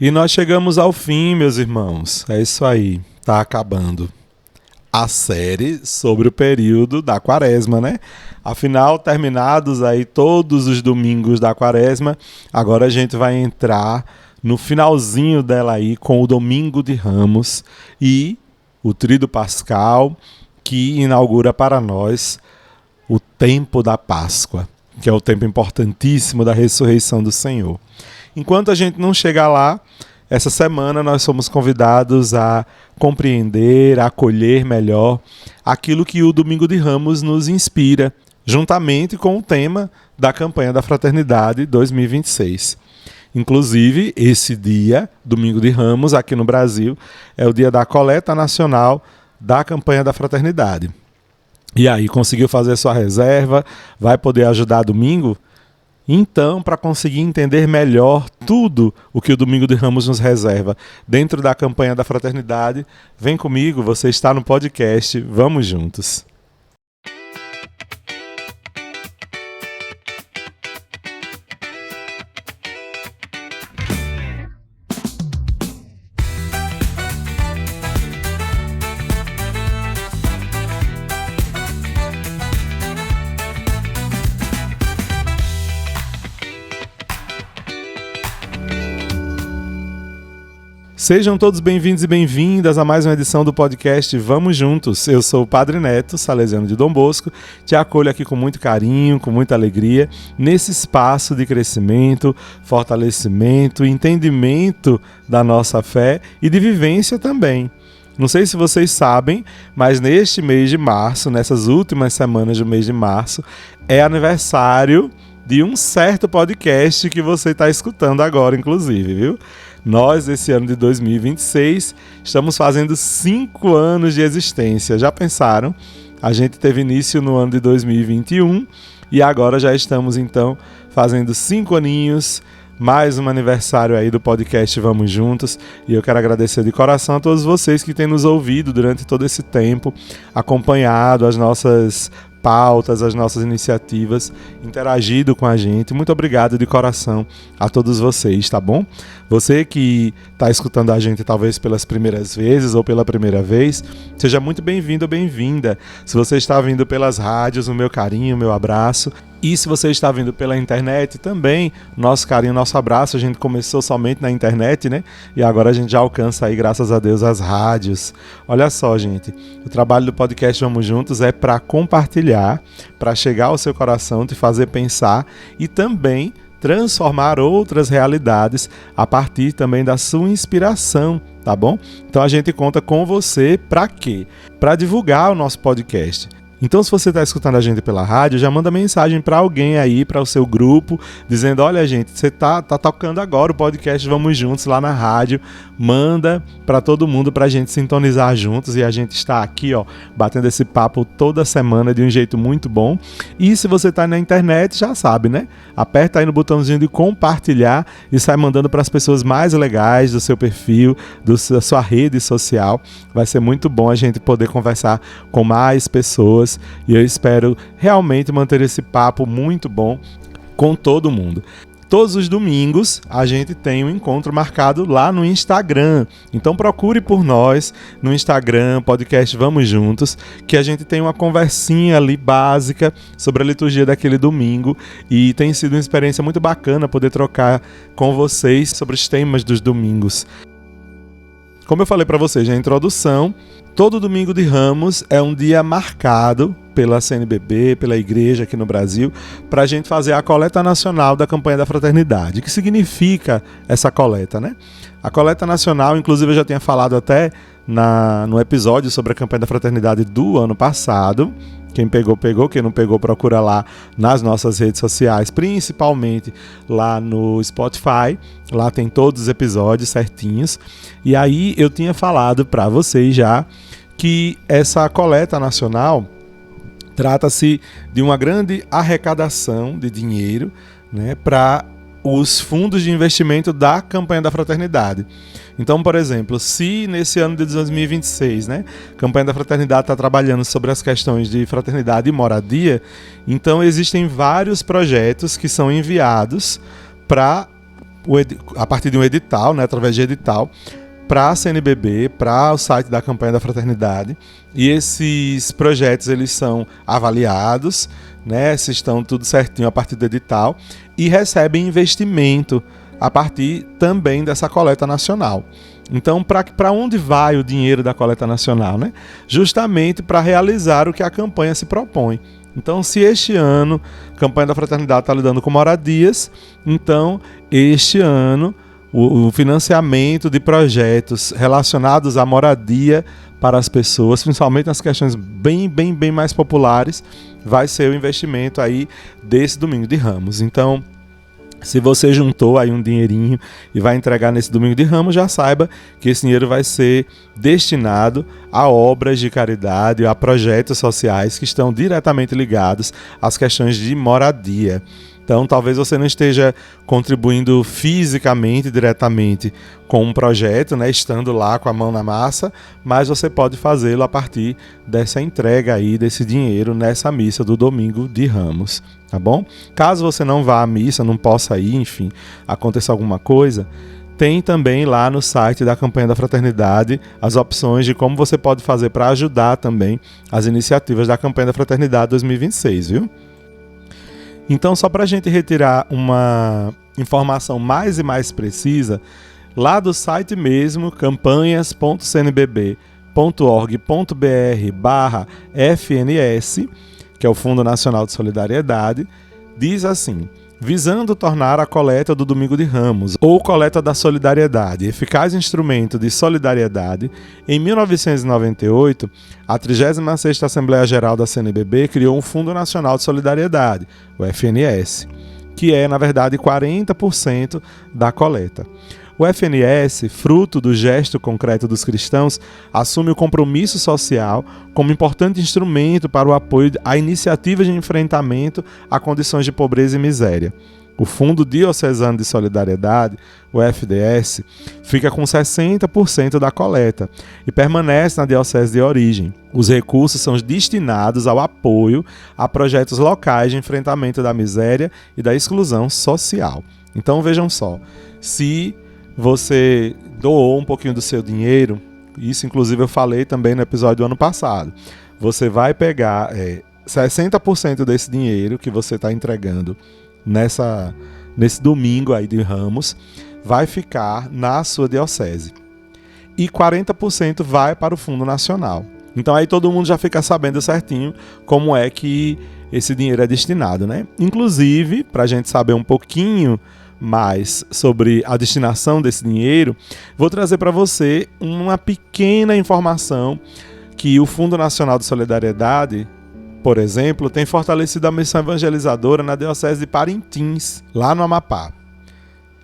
E nós chegamos ao fim, meus irmãos. É isso aí, tá acabando a série sobre o período da Quaresma, né? Afinal, terminados aí todos os domingos da Quaresma, agora a gente vai entrar no finalzinho dela aí com o Domingo de Ramos e o Tríduo Pascal, que inaugura para nós o tempo da Páscoa, que é o tempo importantíssimo da ressurreição do Senhor. Enquanto a gente não chegar lá, essa semana nós somos convidados a compreender, a acolher melhor aquilo que o Domingo de Ramos nos inspira, juntamente com o tema da campanha da Fraternidade 2026. Inclusive, esse dia, Domingo de Ramos, aqui no Brasil, é o dia da coleta nacional da campanha da Fraternidade. E aí, conseguiu fazer sua reserva? Vai poder ajudar domingo? Então, para conseguir entender melhor tudo o que o Domingo de Ramos nos reserva dentro da campanha da Fraternidade, vem comigo, você está no podcast, vamos juntos. Sejam todos bem-vindos e bem-vindas a mais uma edição do podcast Vamos Juntos. Eu sou o Padre Neto, salesiano de Dom Bosco, te acolho aqui com muito carinho, com muita alegria, nesse espaço de crescimento, fortalecimento, entendimento da nossa fé e de vivência também. Não sei se vocês sabem, mas neste mês de março, nessas últimas semanas do mês de março, é aniversário de um certo podcast que você está escutando agora, inclusive, viu? Nós, esse ano de 2026, estamos fazendo 5 anos de existência. Já pensaram? A gente teve início no ano de 2021 e agora já estamos, então, fazendo 5 aninhos, mais um aniversário aí do podcast Vamos Juntos. E eu quero agradecer de coração a todos vocês que têm nos ouvido durante todo esse tempo, acompanhado as nossas pautas, as nossas iniciativas, interagido com a gente. Muito obrigado de coração a todos vocês, tá bom? Você que está escutando a gente talvez pelas primeiras vezes ou pela primeira vez, seja muito bem-vindo ou bem-vinda. Se você está vindo pelas rádios, o meu carinho, o meu abraço. E se você está vindo pela internet também, nosso carinho, nosso abraço. A gente começou somente na internet, né? E agora a gente já alcança aí, graças a Deus, as rádios. Olha só, gente, o trabalho do podcast Vamos Juntos é para compartilhar, para chegar ao seu coração, te fazer pensar e também transformar outras realidades a partir também da sua inspiração, tá bom? Então a gente conta com você para quê? Para divulgar o nosso podcast. Então, se você está escutando a gente pela rádio, já manda mensagem para alguém aí, para o seu grupo, dizendo, olha, gente, você tá tocando agora o podcast Vamos Juntos lá na rádio, manda para todo mundo para a gente sintonizar juntos e a gente está aqui, ó, batendo esse papo toda semana de um jeito muito bom. E se você está na internet, já sabe, né? Aperta aí no botãozinho de compartilhar e sai mandando para as pessoas mais legais do seu perfil, da sua rede social. Vai ser muito bom a gente poder conversar com mais pessoas. E eu espero realmente manter esse papo muito bom com todo mundo. Todos os domingos a gente tem um encontro marcado lá no Instagram. Então procure por nós no Instagram, podcast Vamos Juntos, que a gente tem uma conversinha ali básica sobre a liturgia daquele domingo. E tem sido uma experiência muito bacana poder trocar com vocês sobre os temas dos domingos. Como eu falei para vocês na introdução, todo Domingo de Ramos é um dia marcado pela CNBB, pela igreja aqui no Brasil, para a gente fazer a coleta nacional da campanha da Fraternidade. O que significa essa coleta, né? A coleta nacional, inclusive eu já tinha falado até no episódio sobre a campanha da Fraternidade do ano passado. Quem pegou, pegou. Quem não pegou, procura lá nas nossas redes sociais, principalmente lá no Spotify. Lá tem todos os episódios certinhos. E aí eu tinha falado para vocês já que essa coleta nacional trata-se de uma grande arrecadação de dinheiro, né, para os fundos de investimento da campanha da Fraternidade. Então, por exemplo, se nesse ano de 2026, né, a campanha da Fraternidade está trabalhando sobre as questões de fraternidade e moradia, então existem vários projetos que são enviados para a partir de um edital, né, através de edital, para a CNBB, para o site da Campanha da Fraternidade. E esses projetos eles são avaliados, né, se estão tudo certinho a partir do edital, e recebem investimento a partir também dessa coleta nacional. Então, para onde vai o dinheiro da coleta nacional, né? Justamente para realizar o que a campanha se propõe. Então, se este ano a Campanha da Fraternidade está lidando com moradias, então este ano o financiamento de projetos relacionados à moradia para as pessoas, principalmente nas questões bem mais populares, vai ser o investimento aí desse Domingo de Ramos. Então, se você juntou aí um dinheirinho e vai entregar nesse Domingo de Ramos, já saiba que esse dinheiro vai ser destinado a obras de caridade, a projetos sociais que estão diretamente ligados às questões de moradia. Então, talvez você não esteja contribuindo fisicamente, diretamente com um projeto, né, estando lá com a mão na massa, mas você pode fazê-lo a partir dessa entrega aí, desse dinheiro nessa missa do Domingo de Ramos, tá bom? Caso você não vá à missa, não possa ir, enfim, aconteça alguma coisa, tem também lá no site da Campanha da Fraternidade as opções de como você pode fazer para ajudar também as iniciativas da Campanha da Fraternidade 2026, viu? Então, só para a gente retirar uma informação mais e mais precisa, lá do site mesmo, campanhas.cnbb.org.br/FNS, que é o Fundo Nacional de Solidariedade, diz assim: visando tornar a coleta do Domingo de Ramos, ou coleta da solidariedade, eficaz instrumento de solidariedade, em 1998, a 36ª Assembleia Geral da CNBB criou um Fundo Nacional de Solidariedade, o FNS, que é, na verdade, 40% da coleta. O FNS, fruto do gesto concreto dos cristãos, assume o compromisso social como importante instrumento para o apoio a iniciativas de enfrentamento a condições de pobreza e miséria. O Fundo Diocesano de Solidariedade, o FDS, fica com 60% da coleta e permanece na diocese de origem. Os recursos são destinados ao apoio a projetos locais de enfrentamento da miséria e da exclusão social. Então vejam só, se você doou um pouquinho do seu dinheiro, isso inclusive eu falei também no episódio do ano passado, você vai pegar 60% desse dinheiro que você está entregando nesse domingo aí de Ramos, vai ficar na sua diocese. E 40% vai para o Fundo Nacional. Então aí todo mundo já fica sabendo certinho como é que esse dinheiro é destinado, né? Inclusive, para a gente saber um pouquinho mais sobre a destinação desse dinheiro, vou trazer para você uma pequena informação que o Fundo Nacional de Solidariedade, por exemplo, tem fortalecido a missão evangelizadora na Diocese de Parintins, lá no Amapá.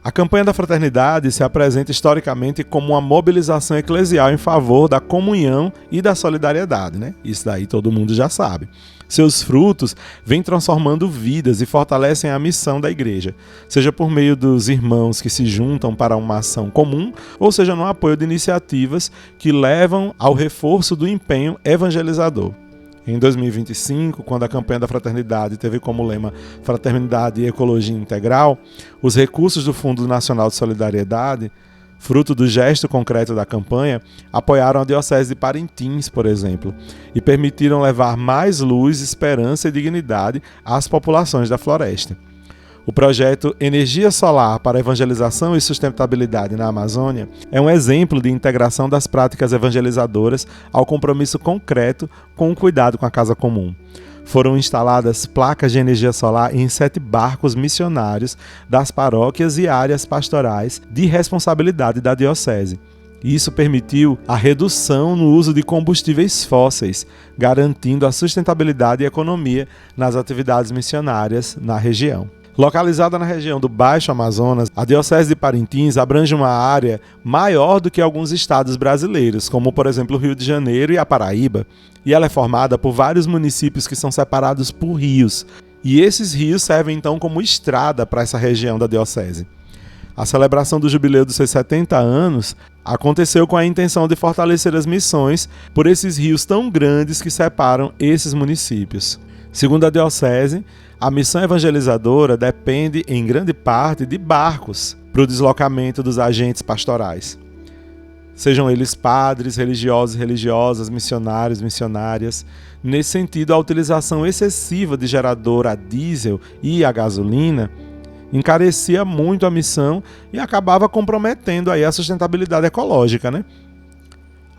A Campanha da Fraternidade se apresenta historicamente como uma mobilização eclesial em favor da comunhão e da solidariedade, né? Isso daí todo mundo já sabe. Seus frutos vêm transformando vidas e fortalecem a missão da igreja, seja por meio dos irmãos que se juntam para uma ação comum, ou seja no apoio de iniciativas que levam ao reforço do empenho evangelizador. Em 2025, quando a Campanha da Fraternidade teve como lema Fraternidade e Ecologia Integral, os recursos do Fundo Nacional de Solidariedade, fruto do gesto concreto da campanha, apoiaram a Diocese de Parintins, por exemplo, e permitiram levar mais luz, esperança e dignidade às populações da floresta. O projeto Energia Solar para Evangelização e Sustentabilidade na Amazônia é um exemplo de integração das práticas evangelizadoras ao compromisso concreto com o cuidado com a casa comum. Foram instaladas placas de energia solar em 7 barcos missionários das paróquias e áreas pastorais de responsabilidade da diocese. Isso permitiu a redução no uso de combustíveis fósseis, garantindo a sustentabilidade e economia nas atividades missionárias na região. Localizada na região do Baixo Amazonas, a Diocese de Parintins abrange uma área maior do que alguns estados brasileiros, como por exemplo o Rio de Janeiro e a Paraíba, e ela é formada por vários municípios que são separados por rios, e esses rios servem então como estrada para essa região da diocese. A celebração do jubileu dos seus 70 anos aconteceu com a intenção de fortalecer as missões por esses rios tão grandes que separam esses municípios. Segundo a diocese, a missão evangelizadora depende, em grande parte, de barcos para o deslocamento dos agentes pastorais. Sejam eles padres, religiosos e religiosas, missionários, missionárias. Nesse sentido, a utilização excessiva de gerador a diesel e a gasolina encarecia muito a missão e acabava comprometendo aí a sustentabilidade ecológica, né?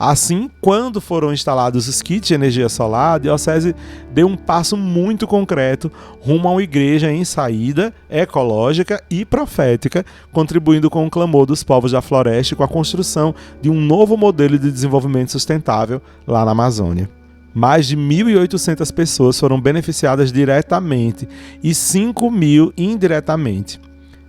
Assim, quando foram instalados os kits de energia solar, a diocese deu um passo muito concreto rumo a uma igreja em saída, ecológica e profética, contribuindo com o clamor dos povos da floresta e com a construção de um novo modelo de desenvolvimento sustentável lá na Amazônia. Mais de 1.800 pessoas foram beneficiadas diretamente e 5.000 indiretamente.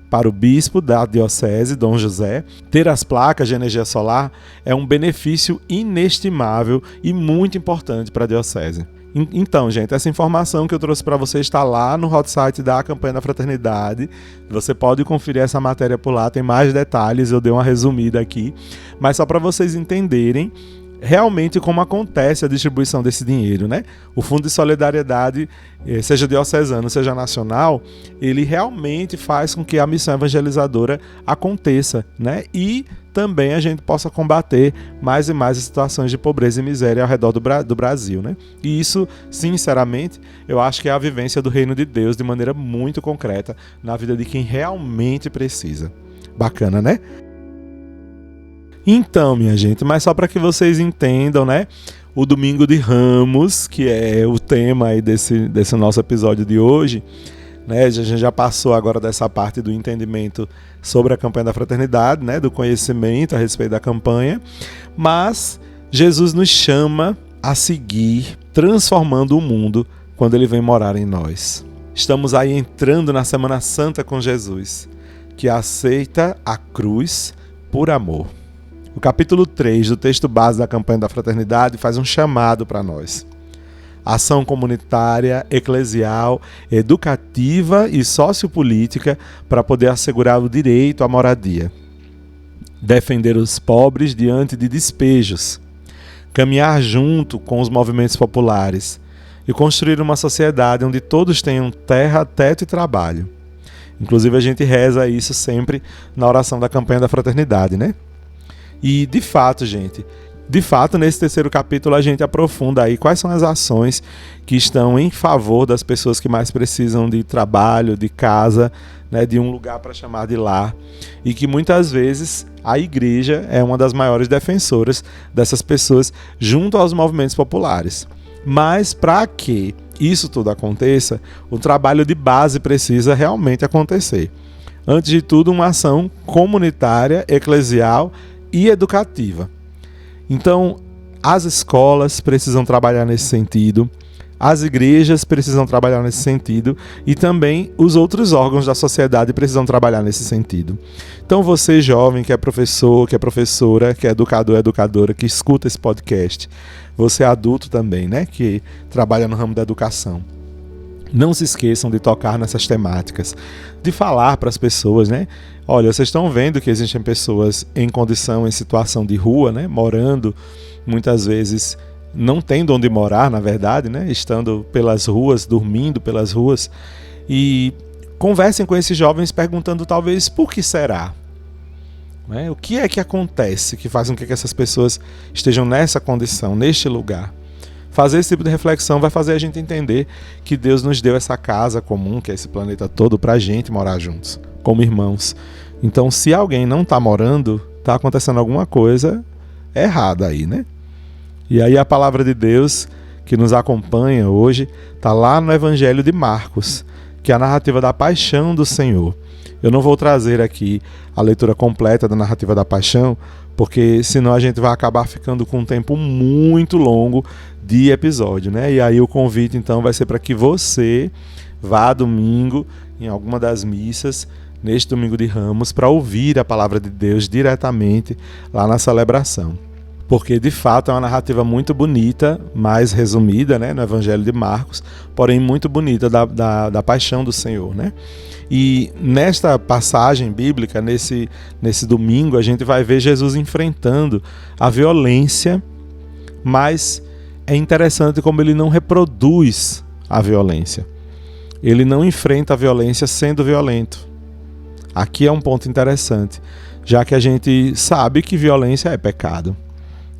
Para o bispo da diocese, Dom José, ter as placas de energia solar é um benefício inestimável e muito importante para a diocese. Então, gente, essa informação que eu trouxe para você está lá no hot site da Campanha da Fraternidade. Você pode conferir essa matéria por lá, tem mais detalhes, eu dei uma resumida aqui. Mas só para vocês entenderem realmente como acontece a distribuição desse dinheiro, né? O Fundo de Solidariedade, seja diocesano, seja nacional, ele realmente faz com que a missão evangelizadora aconteça, né? E também a gente possa combater mais e mais as situações de pobreza e miséria ao redor do Brasil, né? E isso, sinceramente, eu acho que é a vivência do reino de Deus de maneira muito concreta na vida de quem realmente precisa. Bacana, né? Então, minha gente, mas só para que vocês entendam, né? O Domingo de Ramos, que é o tema aí desse nosso episódio de hoje, né? A gente já passou agora dessa parte do entendimento sobre a campanha da fraternidade, né? Do conhecimento a respeito da campanha, mas Jesus nos chama a seguir transformando o mundo quando ele vem morar em nós. Estamos aí entrando na Semana Santa com Jesus, que aceita a cruz por amor. O capítulo 3 do texto base da campanha da fraternidade faz um chamado para nós. Ação comunitária, eclesial, educativa e sociopolítica para poder assegurar o direito à moradia. Defender os pobres diante de despejos. Caminhar junto com os movimentos populares e construir uma sociedade onde todos tenham terra, teto e trabalho. Inclusive a gente reza isso sempre na oração da campanha da fraternidade, né? E, de fato, gente, nesse terceiro capítulo a gente aprofunda aí quais são as ações que estão em favor das pessoas que mais precisam de trabalho, de casa, né, de um lugar para chamar de lar, e que muitas vezes a igreja é uma das maiores defensoras dessas pessoas junto aos movimentos populares. Mas para que isso tudo aconteça, o trabalho de base precisa realmente acontecer. Antes de tudo, uma ação comunitária, eclesial e educativa. Então, as escolas precisam trabalhar nesse sentido, as igrejas precisam trabalhar nesse sentido e também os outros órgãos da sociedade precisam trabalhar nesse sentido. Então, você jovem que é professor, que é professora, que é educador, educadora, que escuta esse podcast, você adulto também, né, que trabalha no ramo da educação. Não se esqueçam de tocar nessas temáticas, de falar para as pessoas, né? Olha, vocês estão vendo que existem pessoas em condição, em situação de rua, né? Morando, muitas vezes não tendo onde morar, na verdade, né? Estando pelas ruas, dormindo pelas ruas. E conversem com esses jovens perguntando talvez por que será? Né? O que é que acontece que faz com que essas pessoas estejam nessa condição, neste lugar? Fazer esse tipo de reflexão vai fazer a gente entender que Deus nos deu essa casa comum, que é esse planeta todo, para a gente morar juntos, como irmãos. Então, se alguém não está morando, está acontecendo alguma coisa errada aí, né? E aí a palavra de Deus que nos acompanha hoje está lá no Evangelho de Marcos, que é a narrativa da paixão do Senhor. Eu não vou trazer aqui a leitura completa da narrativa da paixão, porque senão a gente vai acabar ficando com um tempo muito longo de episódio, né? E aí o convite então vai ser para que você vá domingo em alguma das missas, neste domingo de Ramos, para ouvir a palavra de Deus diretamente lá na celebração. Porque de fato é uma narrativa muito bonita, mais resumida, né, no Evangelho de Marcos, porém muito bonita da paixão do Senhor, né? E nesta passagem bíblica, nesse domingo, a gente vai ver Jesus enfrentando a violência, mas é interessante como ele não reproduz a violência. Ele não enfrenta a violência sendo violento. Aqui é um ponto interessante, já que a gente sabe que violência é pecado.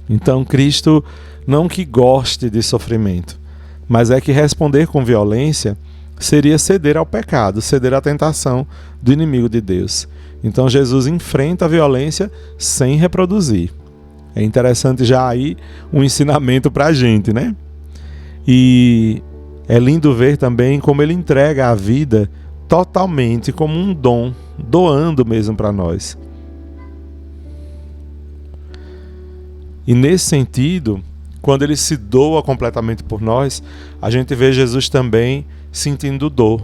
Então Cristo não que goste de sofrimento, mas é que responder com violência seria ceder ao pecado, ceder à tentação do inimigo de Deus. Então Jesus enfrenta a violência sem reproduzir. É interessante já aí um ensinamento para a gente, né? E é lindo ver também como ele entrega a vida totalmente como um dom, doando mesmo para nós. E nesse sentido, quando ele se doa completamente por nós, a gente vê Jesus também sentindo dor.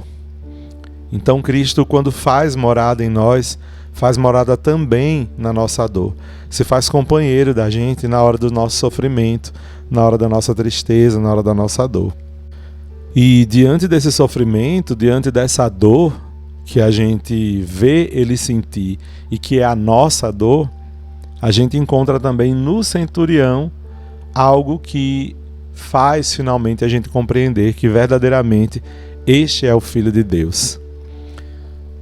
Então Cristo, quando faz morada em nós, faz morada também na nossa dor. Se faz companheiro da gente na hora do nosso sofrimento, na hora da nossa tristeza, na hora da nossa dor. E diante desse sofrimento, diante dessa dor que a gente vê ele sentir e que é a nossa dor, a gente encontra também no centurião algo que faz finalmente a gente compreender que verdadeiramente este é o Filho de Deus.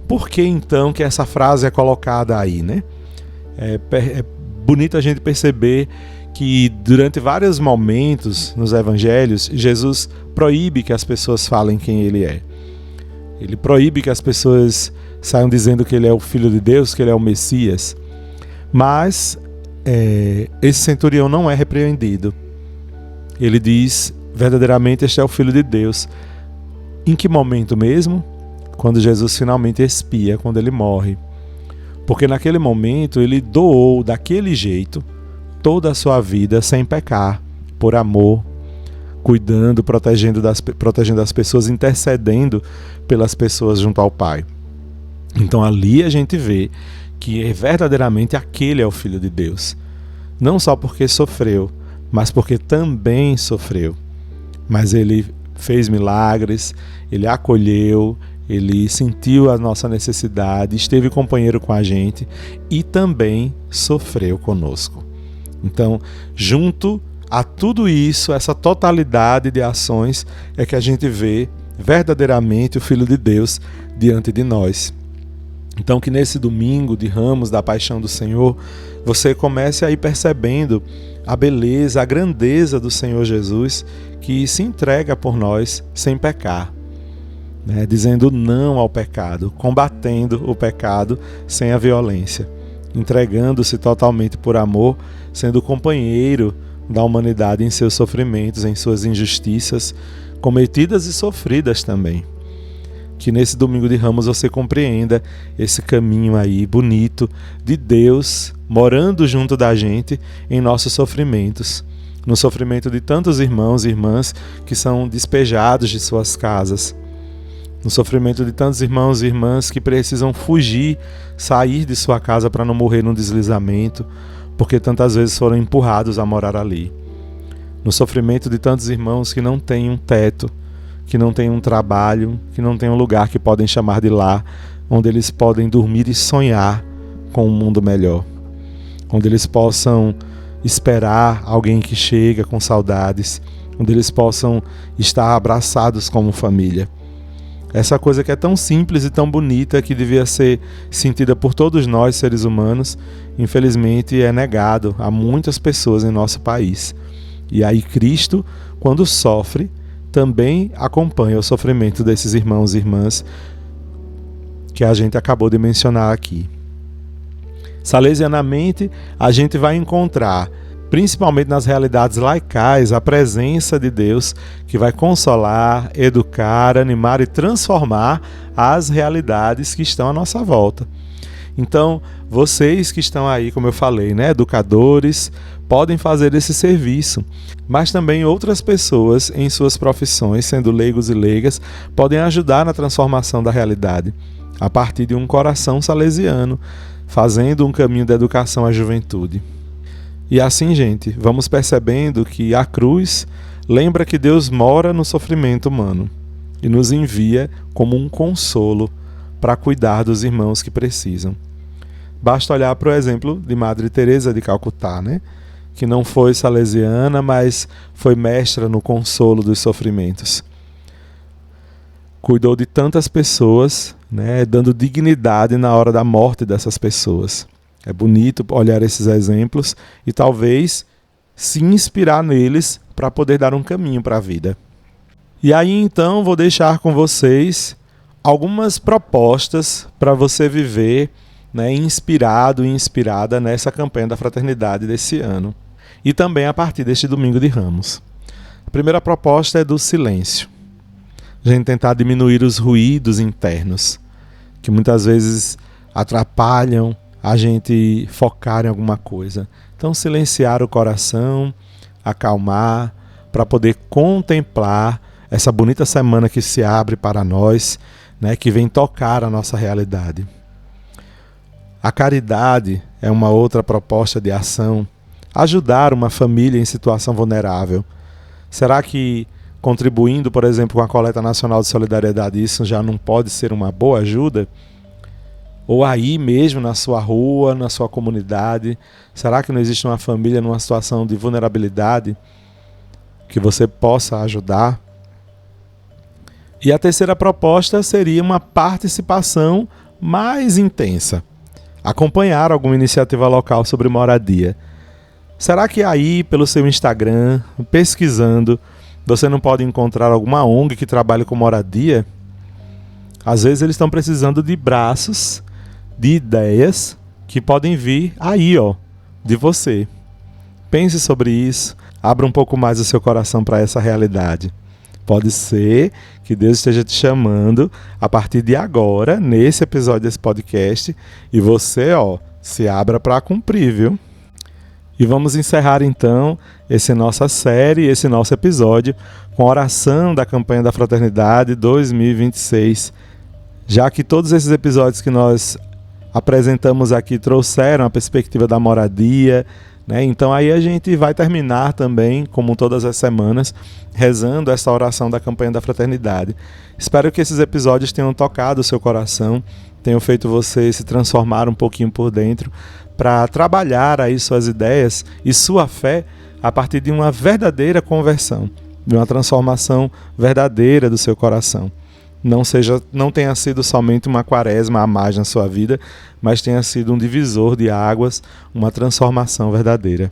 Por que então que essa frase é colocada aí, né? É bonito a gente perceber que durante vários momentos nos evangelhos, Jesus proíbe que as pessoas falem quem ele é. Ele proíbe que as pessoas saiam dizendo que ele é o Filho de Deus, que ele é o Messias. Mas esse centurião não é repreendido. Ele diz, verdadeiramente este é o Filho de Deus. Em que momento mesmo? Quando Jesus finalmente expia, quando ele morre. Porque naquele momento ele doou daquele jeito toda a sua vida sem pecar, por amor, cuidando, protegendo as pessoas, intercedendo pelas pessoas junto ao Pai. Então ali a gente vê que verdadeiramente aquele é o Filho de Deus. Não só porque sofreu, mas porque também sofreu. Mas ele fez milagres, ele acolheu, ele sentiu a nossa necessidade, esteve companheiro com a gente e também sofreu conosco. Então, junto a tudo isso, essa totalidade de ações, é que a gente vê verdadeiramente o Filho de Deus diante de nós. Então, que nesse domingo de Ramos da Paixão do Senhor, você comece a ir percebendo a beleza, a grandeza do Senhor Jesus, que se entrega por nós sem pecar, né? Dizendo não ao pecado, combatendo o pecado sem a violência, entregando-se totalmente por amor, sendo companheiro da humanidade em seus sofrimentos, em suas injustiças, cometidas e sofridas também. Que nesse domingo de Ramos você compreenda esse caminho aí bonito de Deus morando junto da gente em nossos sofrimentos, no sofrimento de tantos irmãos e irmãs que são despejados de suas casas, no sofrimento de tantos irmãos e irmãs que precisam fugir, sair de sua casa para não morrer num deslizamento, porque tantas vezes foram empurrados a morar ali, no sofrimento de tantos irmãos que não têm um teto, que não têm um trabalho, que não têm um lugar que podem chamar de lar, onde eles podem dormir e sonhar com um mundo melhor, onde eles possam esperar alguém que chega com saudades, onde eles possam estar abraçados como família. Essa coisa que é tão simples e tão bonita, que devia ser sentida por todos nós, seres humanos, infelizmente é negado a muitas pessoas em nosso país. E aí Cristo, quando sofre, também acompanha o sofrimento desses irmãos e irmãs que a gente acabou de mencionar aqui. Salesianamente, a gente vai encontrar, principalmente nas realidades laicais, a presença de Deus que vai consolar, educar, animar e transformar as realidades que estão à nossa volta. Então, vocês que estão aí, como eu falei, né, educadores, podem fazer esse serviço, mas também outras pessoas em suas profissões, sendo leigos e leigas, podem ajudar na transformação da realidade, a partir de um coração salesiano, fazendo um caminho da educação à juventude. E assim, gente, vamos percebendo que a cruz lembra que Deus mora no sofrimento humano e nos envia como um consolo para cuidar dos irmãos que precisam. Basta olhar para o exemplo de Madre Teresa de Calcutá, né? Que não foi salesiana, mas foi mestra no consolo dos sofrimentos. Cuidou de tantas pessoas né, dando dignidade na hora da morte dessas pessoas. É bonito olhar esses exemplos e talvez se inspirar neles para poder dar um caminho para a vida. E aí então vou deixar com vocês algumas propostas para você viver, né, inspirado e inspirada nessa campanha da fraternidade desse ano. E também a partir deste domingo de Ramos. A primeira proposta é do silêncio. A gente tentar diminuir os ruídos internos, que muitas vezes atrapalham a gente focar em alguma coisa. Então, silenciar o coração, acalmar, para poder contemplar essa bonita semana que se abre para nós, né, que vem tocar a nossa realidade. A caridade é uma outra proposta de ação. Ajudar uma família em situação vulnerável. Será que contribuindo, por exemplo, com a Coleta Nacional de Solidariedade, isso já não pode ser uma boa ajuda? Ou aí mesmo na sua rua, na sua comunidade, será que não existe uma família numa situação de vulnerabilidade que você possa ajudar? E a terceira proposta seria uma participação mais intensa. Acompanhar alguma iniciativa local sobre moradia. Será que aí, pelo seu Instagram, pesquisando, você não pode encontrar alguma ONG que trabalhe com moradia? Às vezes eles estão precisando de braços, de ideias que podem vir aí, de você. Pense sobre isso, abra um pouco mais o seu coração para essa realidade. Pode ser que Deus esteja te chamando a partir de agora, nesse episódio desse podcast, e você, se abra para cumprir, viu? E vamos encerrar então essa nossa série, esse nosso episódio, com a oração da campanha da Fraternidade 2026. Já que todos esses episódios que nós apresentamos aqui trouxeram a perspectiva da moradia, né? Então aí a gente vai terminar também, como todas as semanas, rezando essa oração da campanha da Fraternidade. Espero que esses episódios tenham tocado o seu coração, tenham feito você se transformar um pouquinho por dentro, para trabalhar aí suas ideias e sua fé a partir de uma verdadeira conversão, de uma transformação verdadeira do seu coração. Não tenha sido somente uma quaresma a mais na sua vida, mas tenha sido um divisor de águas, uma transformação verdadeira.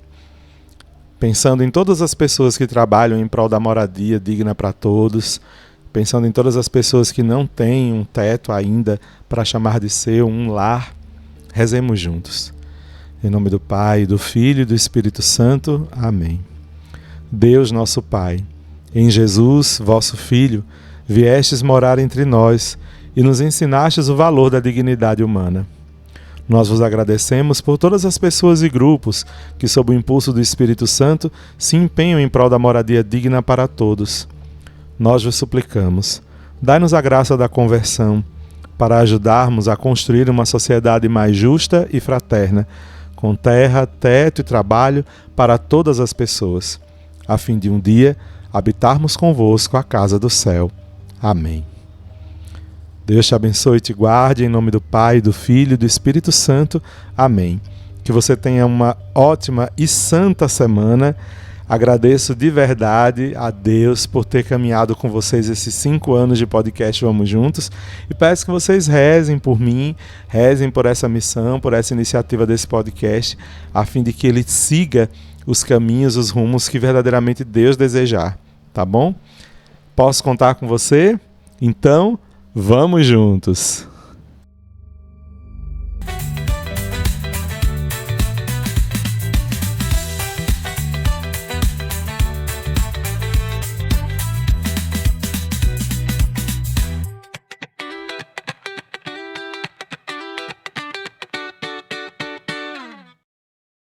Pensando em todas as pessoas que trabalham em prol da moradia digna para todos, pensando em todas as pessoas que não têm um teto ainda para chamar de seu, um lar, rezemos juntos. Em nome do Pai, do Filho e do Espírito Santo. Amém. Deus nosso Pai, em Jesus, vosso Filho, viestes morar entre nós e nos ensinastes o valor da dignidade humana. Nós vos agradecemos por todas as pessoas e grupos que, sob o impulso do Espírito Santo, se empenham em prol da moradia digna para todos. Nós vos suplicamos, dai-nos a graça da conversão, para ajudarmos a construir uma sociedade mais justa e fraterna, com terra, teto e trabalho para todas as pessoas, a fim de um dia habitarmos convosco a casa do céu. Amém. Deus te abençoe e te guarde, em nome do Pai, do Filho e do Espírito Santo. Amém. Que você tenha uma ótima e santa semana. Agradeço de verdade a Deus por ter caminhado com vocês esses 5 anos de podcast Vamos Juntos, e peço que vocês rezem por mim, rezem por essa missão, por essa iniciativa desse podcast, a fim de que ele siga os caminhos, os rumos que verdadeiramente Deus desejar, tá bom? Posso contar com você? Então, vamos juntos!